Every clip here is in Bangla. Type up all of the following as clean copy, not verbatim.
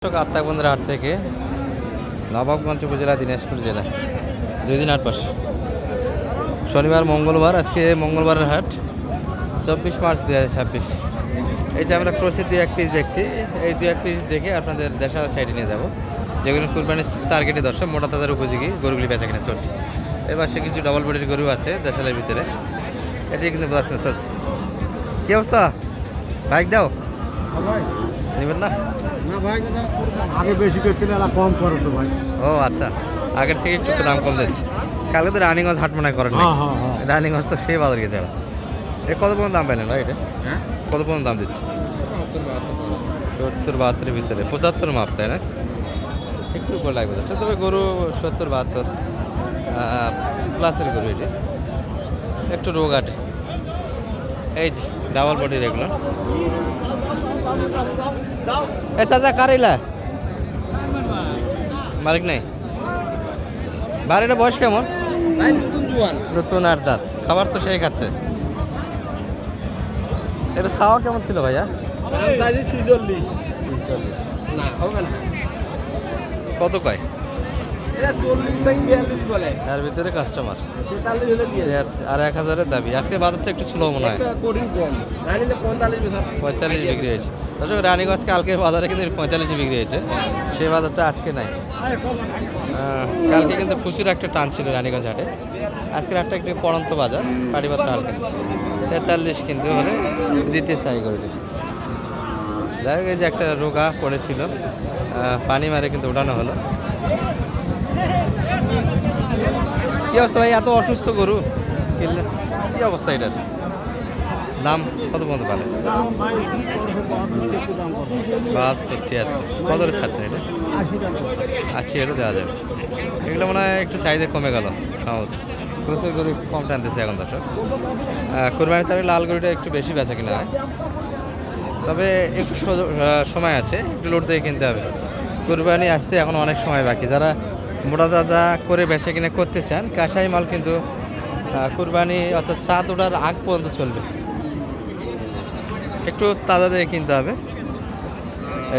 আত্মাবন্দের হাট থেকে নবাবগঞ্জ উপজেলা দিনাজপুর জেলা 2 দিন হাট বসে শনিবার মঙ্গলবার। আজকে মঙ্গলবারের হাট 24 মার্চ 2026। এইটা আমরা ক্রোশের 2-1 পিস দেখছি। এই 2-1 পিস দেখে আপনাদের দেশার সাইডে নিয়ে যাব, যেগুলো কুরবানির টার্গেটে দর্শক মোটা তাদের উপযোগী গরুগুলি বেচা কিনা চলছে। এবার সে কিছু ডাবল বডির গরু আছে দেশালের ভিতরে, এটাই কিন্তু প্রদর্শন চলছে। কী অবস্থা? বাইক দাও নেবেন না? না ভাই, আগে বেশি করছিল, এরা কম করে তো ভাই। ও আচ্ছা, আগের থেকে একটু দাম কম দিচ্ছে। কালকে তো রানিগঞ্জ হাট মনে করেন, রানিগঞ্জ তো সেই বাজার গেছে। এটা কত পর্যন্ত দাম পাইলেন ভাই? এটা কত পর্যন্ত দাম দিচ্ছে? 70-72 ভিতরে, 75 মাপ, তাই না? একটু উপর লাগবে তো, তবে গরু 70-72 প্লাসের গরু। এটি একটু রোগ আটে, এই যে ডাবল বডির এগুলো। এ চাচা কারিলা মালিক নাই বাড়িটা বয়স কেমন? নতুন আর দাঁত, খাবার তো সেই খাচ্ছে। এটা ছাওয়া কেমন ছিল ভাইয়া? কত কয়? এর ভিতরে কাস্টমার আর 1000-এর দাবি। আজকে বাজারটা একটু স্লো মনে হয়, 45 বিক্রি হয়েছে। দর্শক রানীগঞ্জ কালকে বাজারে কিন্তু 45 বিক্রি হয়েছে, সেই বাজারটা আজকে নাই। কালকে কিন্তু খুশির একটা টান ছিল রানীগঞ্জ হাটে। আজকের হাটটা একটু পড়ন্ত বাজার, পাটিপাত্র হালকা 43 কিন্তু হলে দিতে চাই করে। যাই হোক, এই যে একটা রোগা পড়েছিল, পানি মারে কিন্তু উঠানো হলো। কি অবস্থা ভাই? এত অসুস্থ গরু কিনলেন, কি অবস্থা এটার? দাম কত পর্যন্ত পালে? 72-73। কত ছাড়ছেন এটা? 80 এরও দেওয়া যাবে। এগুলো মনে হয় একটু চাহিদা কমে গেল সম্ভবত। ক্রোসের গরু কম টানতেছে এখন দর্শক। কোরবানির তারিখ লাল গরুটা একটু বেশি বেচা কিনা হয়, তবে একটু সময় আছে, একটু লোড দিয়ে কিনতে হবে। কোরবানি আসতে এখন অনেক সময় বাকি। যারা মোটা তাজা করে বেচা কিনা করতে চান, কাঁসাই মাল কিন্তু কুরবানি অর্থাৎ চাঁদ ওঠার আগ পর্যন্ত চলবে। একটু তাজা দিয়ে কিনতে হবে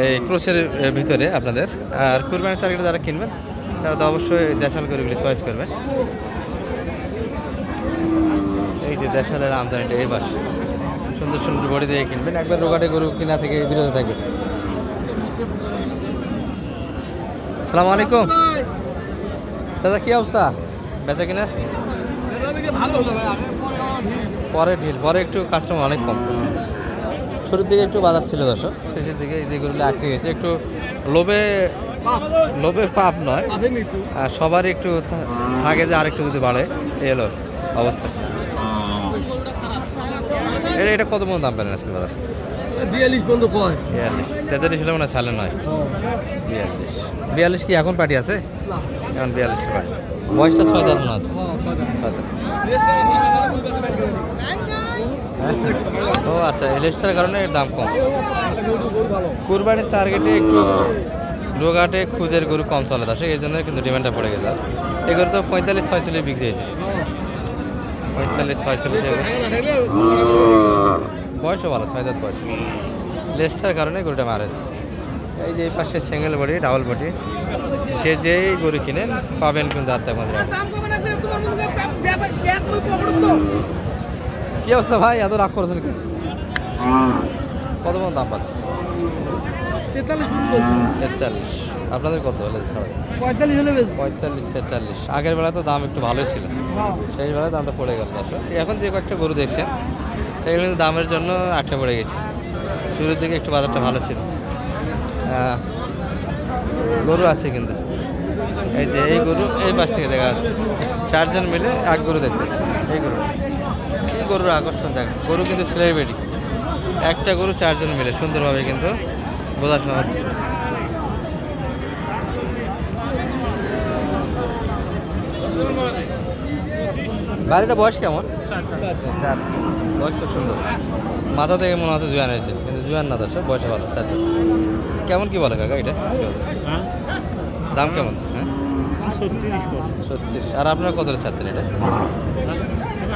এই ক্রোশের ভিতরে আপনাদের। আর কুরবানির তারিখে যারা কিনবেন তারা তো অবশ্যই দেশাল গরুগুলি চয়েস করবেন। এই যে দেশালের আমদানিটা এবার সুন্দর সুন্দর বডি দিয়ে কিনবেন, একবার রোগাটে গরু কিনা থেকে বিরত থাকবেন। আসসালামু আলাইকুম দাদা, কি অবস্থা বেচা কিনার? পরে ঢিল, পরে একটু কাস্টমার অনেক কম। তো শুরুর দিকে একটু বাজার ছিল দর্শক, শেষের দিকে এই যেগুলো আটকে গেছে। একটু লোভের পাপ নয়, আর সবারই একটু থাকে যে আরেকটু যদি বাড়ে, এলো অবস্থা। এটা কত পর্যন্ত দাম পেলেন আজকে বাজার? 42 পর্যন্ত কয়। 43 হলে মনে হয় সালে নয়। 42 কি এখন পার্টি আছে? এখন 42 পার্টি। বয়সটা 6 দাঁত মনে আছে। 6 দাঁত। ও আচ্ছা, এলেস্টার কারণে এর দাম কম। কুরবানির টার্গেটে একটু রোগাটে খুদের গরু কম চলে আসে, এই জন্য কিন্তু ডিমান্ডটা পড়ে গেল। এই গরু তো 45-46 বিক্রি হয়েছে। 45-46 বয়সও ভালো, 6 দাঁত বয়স। লেস্টার কারণে গরুটা মারেছে। এই যে এই পাশে সিঙ্গেল বডি, ডাবল বডি, যেই গরু কিনেন পাবেন কিন্তু আত্মাবন্দের হাটে। কি অবস্থা ভাই? এত রাগ করেছেন কি? কত মন দাম পাচ্ছে? 43। আপনাদের কত হলে? 45 হলে বেশ। 45-43। আগের বেলা তো দাম একটু ভালোই ছিল, সেই বেলায় দামটা পড়ে গেল। এখন যে কয়েকটা গরু দেখছেন এগুলো কিন্তু দামের জন্য আটকে পড়ে গেছে। শুরুর দিকে একটু বাজারটা ভালো ছিল, গরু আছে কিন্তু। এই যে এই গরু এই পাশ থেকে দেখা যাচ্ছে, 4 জন মিলে এক গরু দেখতেছে। এই গরুর আকর্ষণ দেখ, গরু কিন্তু সেলিব্রিটি। একটা গরু 4 জন মিলে সুন্দরভাবে কিন্তু বোঝাশোনা হচ্ছে। বাড়িটা বয়স কেমন? 4। বয়স তো সুন্দর, মাথা থেকে মনে হচ্ছে জুয়ান হয়েছে, কিন্তু জুয়ান না দর্শক, বয়সে ভালো। 4 কেমন কি বলে কাকা এটা? দাম কেমন? হ্যাঁ 36। আর আপনার কত ছাড়তেন এটা?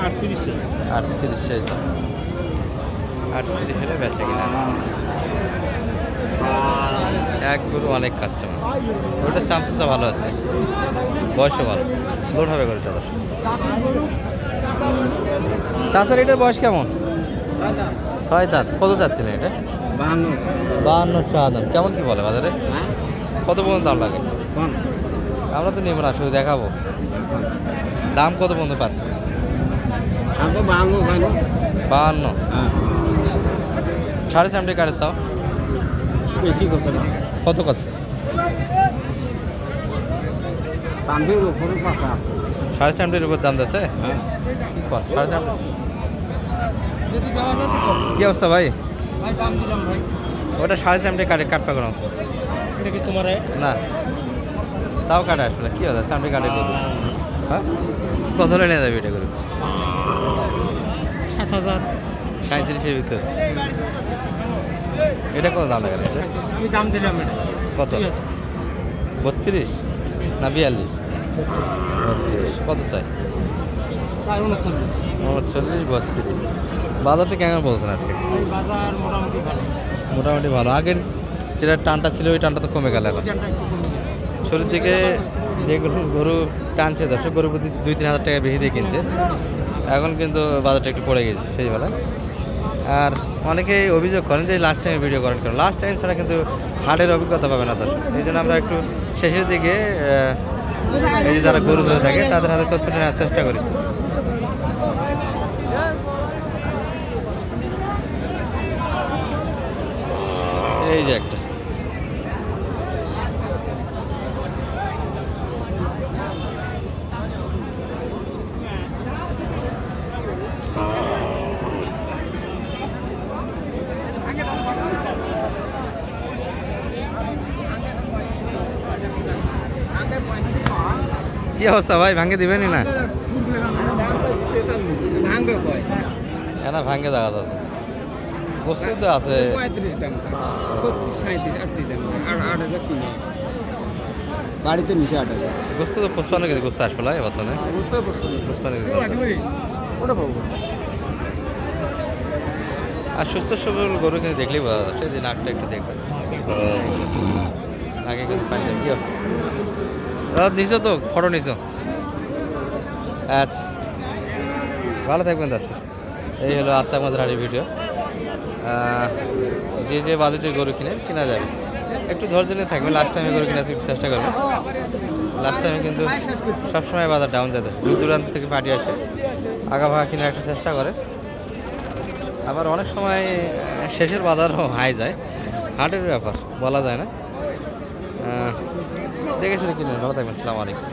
38। 38 হলে বেচা কিনা এক গরু অনেক কাস্টমার। ওটা চামচা ভালো আছে, বয়সও ভালো, লোড হবে গরুটা দশ। চাচার এটার বয়স কেমন? 6 দাঁত। কত যাচ্ছিলেন এটা? 52 দাম। কেমন কি বলে বাজারে? কত পর্যন্ত দাম লাগে? আমরা তো নেব না, শুধু দেখাবো। দাম কত পর্যন্ত পাচ্ছে? 52। 4.5 কাটে চাও? বেশি করতে না, কত কাছে? চান্দির উপরে 4.5 উপর দাম যাচ্ছে। কি কর 4.5? যদি দেওয়া যায় তো কি অবস্থা ভাই? ভাই দাম দিলাম ভাই। ওটা 4.5 কাটে, কাটপা কোনো এটা কি তোমার না, তাও কাটে আসলে কি হবে? চামড়ি কাটে করবো। হ্যাঁ, কত হলে নিয়ে যাবে এটা করে? 7,000। 37-এর ভিতর। এটা কত দাম লাগে? আমি দাম দিলাম এটা কত? 32 না 42? 32। কত চাই? 39। 39, 32। বাজারটা কেমন বলছেন আজকে? এই বাজার মোটামুটি ভালো। মোটামুটি ভালো। আগের যেটা টানটা ছিল ওই টানটা তো কমে গেল এখন। ওজনটা একটু কমে গেছে। শুরুর দিকে যে গরু টানছে দর্শক, গরু প্রতি 2-3 হাজার টাকা বেশি দিয়ে কিনছে। এখন কিন্তু বাজারটা একটু পড়ে গেছে সেই বেলায়। আর অনেকেই অভিযোগ করেন যে লাস্ট টাইমে ভিডিও করেন কেন? লাস্ট টাইম ছাড়া কিন্তু হাটের অভিজ্ঞতা পাবে না দর্শক। এই জন্য আমরা একটু শেষের দিকে এই যে যারা গরু ধরে থাকে তাদের হাতে তথ্য নেওয়ার চেষ্টা করি। এই যে একটা কি অবস্থা ভাই? ভাঙ্গে দিবেনই না? ভাঙবে কয়? না ভাঙ্গে জায়গা আছে, বস্তু তো আছে। 35 দাম, 36, 37, 38 দাম, আর 8,000 কিলো। বাড়িতে নিচে 8,000। বস্তু তো 55 কেজি গোস্ত আসলে বর্তমানে বুঝতে পারছি। 55 কেজি গোস্ত আছে। ওটা পাবো। আর সুস্থ সবল গরু কিন্তু দেখলেই বোঝা যাচ্ছে যে নাকটা একটু দেখবেন, নাকে কিন্তু পানি কি অবস্থা? নিছো তো ফটো নিছো? আচ্ছা, ভালো থাকবেন দর্শক। এই হলো আত্মা মজার ভিডিও। যে যে বাজেটে গরু কিনা যাবে একটু ধৈর্য নিয়ে থাকবেন। লাস্ট টাইমে গরু কেনার চেষ্টা করবেন। লাস্ট টাইমে কিন্তু সবসময় বাজার ডাউন যাবে, দূর দূরান্ত থেকে পার্টি আসে আগা ভাগা কেনার একটা চেষ্টা করে। আবার অনেক সময় শেষের বাজারও হাই যায়, হাটের ব্যাপার বলা যায় না। দেখে শুনে কিনবেন। ভালো থাকবেন। আসসালামু আলাইকুম।